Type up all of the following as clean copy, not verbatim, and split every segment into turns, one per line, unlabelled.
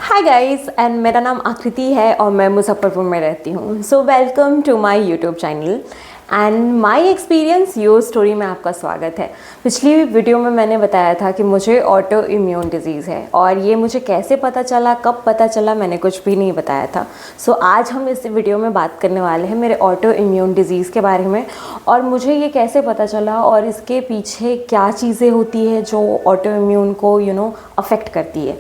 Hi guys and मेरा नाम आकृति है और मैं मुजफ्फरपुर में रहती हूँ। So welcome to my YouTube channel and my experience your story में आपका स्वागत है। पिछली वीडियो में मैंने बताया था कि मुझे ऑटो इम्यून डिजीज़ है और ये मुझे कैसे पता चला, कब पता चला, मैंने कुछ भी नहीं बताया था। सो आज हम इस वीडियो में बात करने वाले हैं मेरे ऑटो इम्यून डिजीज़ के बारे में और मुझे ये कैसे पता चला और इसके पीछे क्या चीज़ें होती है जो ऑटो इम्यून को अफेक्ट करती है।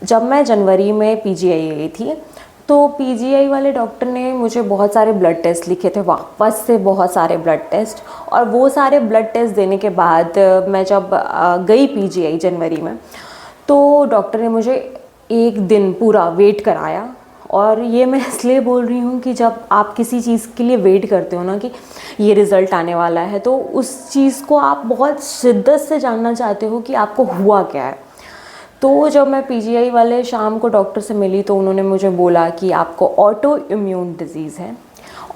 जब मैं जनवरी में पीजीआई गई थी तो पीजीआई वाले डॉक्टर ने मुझे बहुत सारे ब्लड टेस्ट लिखे थे, वापस से बहुत सारे ब्लड टेस्ट। और वो सारे ब्लड टेस्ट देने के बाद मैं जब गई पीजीआई जनवरी में तो डॉक्टर ने मुझे एक दिन पूरा वेट कराया। और ये मैं इसलिए बोल रही हूँ कि जब आप किसी चीज़ के लिए वेट करते हो ना कि ये रिज़ल्ट आने वाला है, तो उस चीज़ को आप बहुत शिद्दत से जानना चाहते हो कि आपको हुआ क्या है। तो जब मैं पीजीआई वाले शाम को डॉक्टर से मिली तो उन्होंने मुझे बोला कि आपको ऑटो इम्यून डिज़ीज़ है।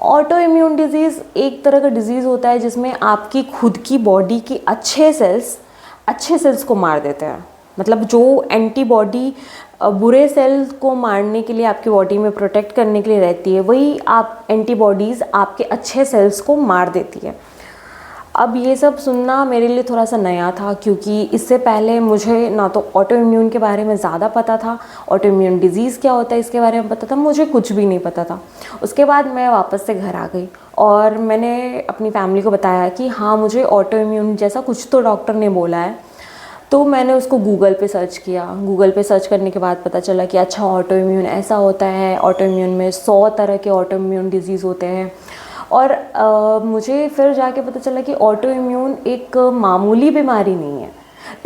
ऑटो इम्यून डिज़ीज़ एक तरह का डिज़ीज़ होता है जिसमें आपकी खुद की बॉडी की अच्छे सेल्स को मार देते हैं। मतलब जो एंटीबॉडी बुरे सेल्स को मारने के लिए आपकी बॉडी में प्रोटेक्ट करने के लिए रहती है, वही आप एंटीबॉडीज़ आपके अच्छे सेल्स को मार देती है। अब ये सब सुनना मेरे लिए थोड़ा सा नया था क्योंकि इससे पहले मुझे ना तो ऑटो इम्यून के बारे में ज़्यादा पता था, ऑटो इम्यून डिज़ीज़ क्या होता है इसके बारे में पता था, मुझे कुछ भी नहीं पता था। उसके बाद मैं वापस से घर आ गई और मैंने अपनी फैमिली को बताया कि हाँ, मुझे ऑटो इम्यून जैसा कुछ तो डॉक्टर ने बोला है। तो मैंने उसको गूगल पे सर्च किया। गूगल पे सर्च करने के बाद पता चला कि अच्छा, ऑटो इम्यून ऐसा होता है। ऑटो इम्यून में 100 तरह के ऑटो इम्यून डिज़ीज़ होते हैं। और मुझे फिर जाके पता चला कि ऑटो इम्यून एक मामूली बीमारी नहीं है।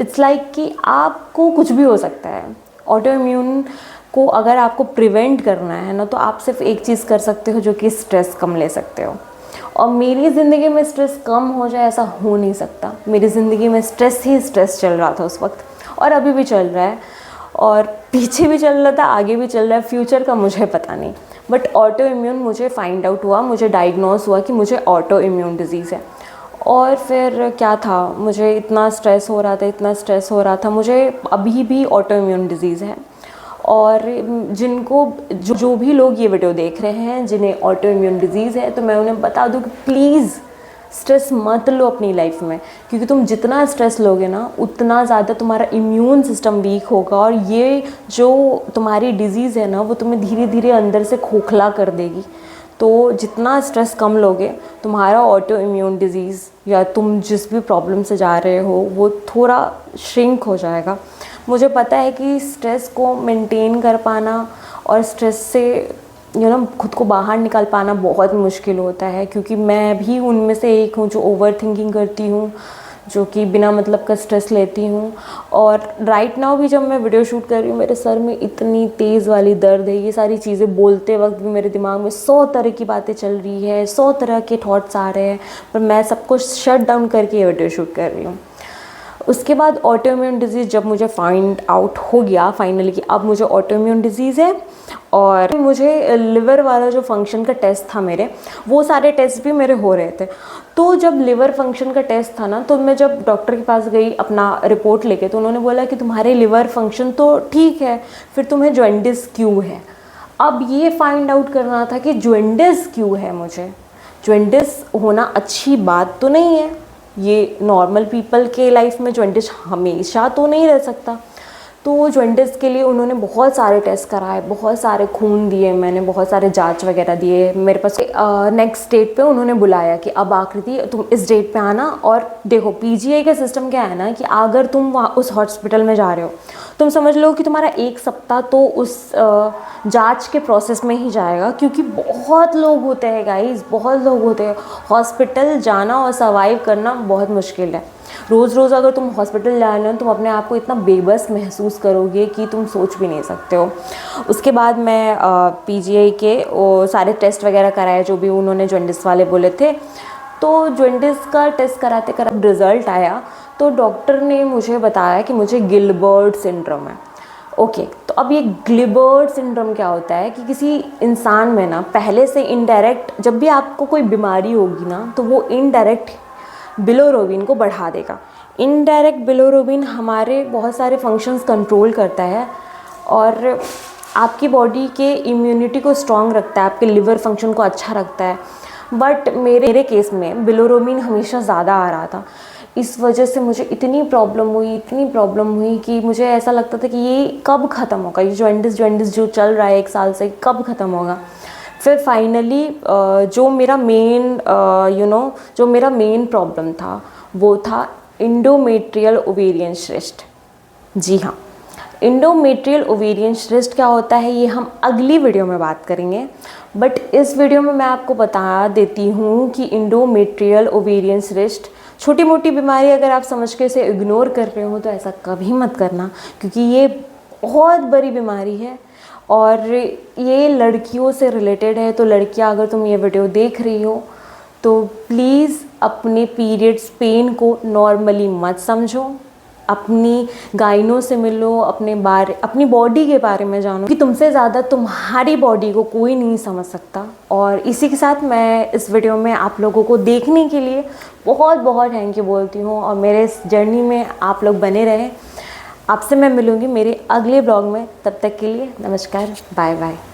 इट्स लाइक कि आपको कुछ भी हो सकता है। ऑटो इम्यून को अगर आपको प्रिवेंट करना है ना, तो आप सिर्फ एक चीज़ कर सकते हो, जो कि स्ट्रेस कम ले सकते हो। और मेरी ज़िंदगी में स्ट्रेस कम हो जाए ऐसा हो नहीं सकता। मेरी ज़िंदगी में स्ट्रेस ही स्ट्रेस चल रहा था उस वक्त, और अभी भी चल रहा है, और पीछे भी चल रहा था, आगे भी चल रहा है। फ्यूचर का मुझे पता नहीं, बट ऑटो इम्यून मुझे फाइंड आउट हुआ, मुझे डायग्नोस हुआ कि मुझे ऑटो इम्यून डिज़ीज़ है। और फिर क्या था, मुझे इतना स्ट्रेस हो रहा था। मुझे अभी भी ऑटो इम्यून डिज़ीज़ है। और जिनको जो भी लोग ये वीडियो देख रहे हैं जिन्हें ऑटो इम्यून डिज़ीज़ है, तो मैं उन्हें बता दूँ कि प्लीज़ स्ट्रेस मत लो अपनी लाइफ में, क्योंकि तुम जितना स्ट्रेस लोगे ना, उतना ज़्यादा तुम्हारा इम्यून सिस्टम वीक होगा और ये जो तुम्हारी डिज़ीज़ है ना, वो तुम्हें धीरे धीरे अंदर से खोखला कर देगी। तो जितना स्ट्रेस कम लोगे, तुम्हारा ऑटो इम्यून डिज़ीज़ या तुम जिस भी प्रॉब्लम से जा रहे हो वो थोड़ा श्रिंक हो जाएगा। मुझे पता है कि स्ट्रेस को मेंटेन कर पाना और स्ट्रेस से खुद को बाहर निकाल पाना बहुत मुश्किल होता है, क्योंकि मैं भी उनमें से एक हूँ जो ओवर थिंकिंग करती हूँ, जो कि बिना मतलब का स्ट्रेस लेती हूँ। और राइट नाउ भी जब मैं वीडियो शूट कर रही हूँ, मेरे सर में इतनी तेज़ वाली दर्द है। ये सारी चीज़ें बोलते वक्त भी मेरे दिमाग में 100 तरह की बातें चल रही है, 100 तरह के थॉट्स आ रहे हैं, पर मैं सब कुछ शट डाउन करके ये वीडियो शूट कर रही हूँ। उसके बाद ऑटो इम्यून डिज़ीज़ जब मुझे फाइंड आउट हो गया फाइनली कि अब मुझे ऑटो इम्यून डिज़ीज़ है, और मुझे लिवर वाला जो फंक्शन का टेस्ट था मेरे, वो सारे टेस्ट भी मेरे हो रहे थे। तो जब लिवर फंक्शन का टेस्ट था ना, तो मैं जब डॉक्टर के पास गई अपना रिपोर्ट लेके, तो उन्होंने बोला कि तुम्हारे लिवर फंक्शन तो ठीक है, फिर तुम्हें जॉन्डिस क्यों है। अब ये फाइंड आउट करना था कि जॉन्डिस क्यों है। मुझे जॉन्डिस होना अच्छी बात तो नहीं है, ये नॉर्मल पीपल के लाइफ में जॉन्डिस हमेशा तो नहीं रह सकता। तो जॉन्डिस के लिए उन्होंने बहुत सारे टेस्ट कराए, बहुत सारे खून दिए, मैंने बहुत सारे जांच वगैरह दिए। मेरे पास नेक्स्ट डेट पे उन्होंने बुलाया कि अब आकृति तुम इस डेट पे आना। और देखो, पीजीआई का सिस्टम क्या है ना, कि अगर तुम वहाँ उस हॉस्पिटल में जा रहे हो, तुम समझ लो कि तुम्हारा 1 सप्ताह तो उस जांच के प्रोसेस में ही जाएगा, क्योंकि बहुत लोग होते हैं गाइस, बहुत लोग होते हैं। हॉस्पिटल जाना और सर्वाइव करना बहुत मुश्किल है। रोज़ रोज़ अगर तुम हॉस्पिटल जा रहे हो, तुम अपने आप को इतना बेबस महसूस करोगे कि तुम सोच भी नहीं सकते हो। उसके बाद मैं पीजीआई के वो सारे टेस्ट वगैरह कराए जो भी उन्होंने जॉन्डिस वाले बोले थे। तो जॉन्डिस का टेस्ट कराते कराते रिज़ल्ट आया, तो डॉक्टर ने मुझे बताया कि मुझे गिलबर्ट सिंड्रोम है। ओके, तो अब ये गिलबर्ट सिंड्रोम क्या होता है कि किसी इंसान में ना पहले से इनडायरेक्ट, जब भी आपको कोई बीमारी होगी ना, तो वो इनडायरेक्ट बिलोरुबिन को बढ़ा देगा। इनडायरेक्ट बिलोरुबिन हमारे बहुत सारे फंक्शंस कंट्रोल करता है, और आपकी बॉडी के इम्यूनिटी को स्ट्रॉन्ग रखता है, आपके लिवर फंक्शन को अच्छा रखता है। बट मेरे केस में बिलोरुबिन हमेशा ज़्यादा आ रहा था। इस वजह से मुझे इतनी प्रॉब्लम हुई कि मुझे ऐसा लगता था कि ये कब ख़त्म होगा, ये जॉइंटिस जो चल रहा है 1 साल से, कब ख़त्म होगा। फिर फाइनली जो मेरा मेन प्रॉब्लम था वो था इंडोमेट्रियल ओवेरियन सिस्ट। जी हाँ, इंडोमेट्रियल ओवेरियन सिस्ट क्या होता है ये हम अगली वीडियो में बात करेंगे। बट इस वीडियो में मैं आपको बता देती हूँ कि इंडोमेट्रियल ओवेरियन सिस्ट छोटी मोटी बीमारी अगर आप समझ के इसे इग्नोर कर रहे हो तो ऐसा कभी मत करना, क्योंकि ये बहुत बड़ी बीमारी है और ये लड़कियों से रिलेटेड है। तो लड़कियां, अगर तुम ये वीडियो देख रही हो तो प्लीज़ अपने पीरियड्स पेन को नॉर्मली मत समझो, अपनी गाइनों से मिलो, अपनी बॉडी के बारे में जानो कि तुमसे ज़्यादा तुम्हारी बॉडी को कोई नहीं समझ सकता। और इसी के साथ मैं इस वीडियो में आप लोगों को देखने के लिए बहुत बहुत थैंक यू बोलती हूँ और मेरे इस जर्नी में आप लोग बने रहें। आपसे मैं मिलूँगी मेरे अगले ब्लॉग में, तब तक के लिए नमस्कार, बाय बाय।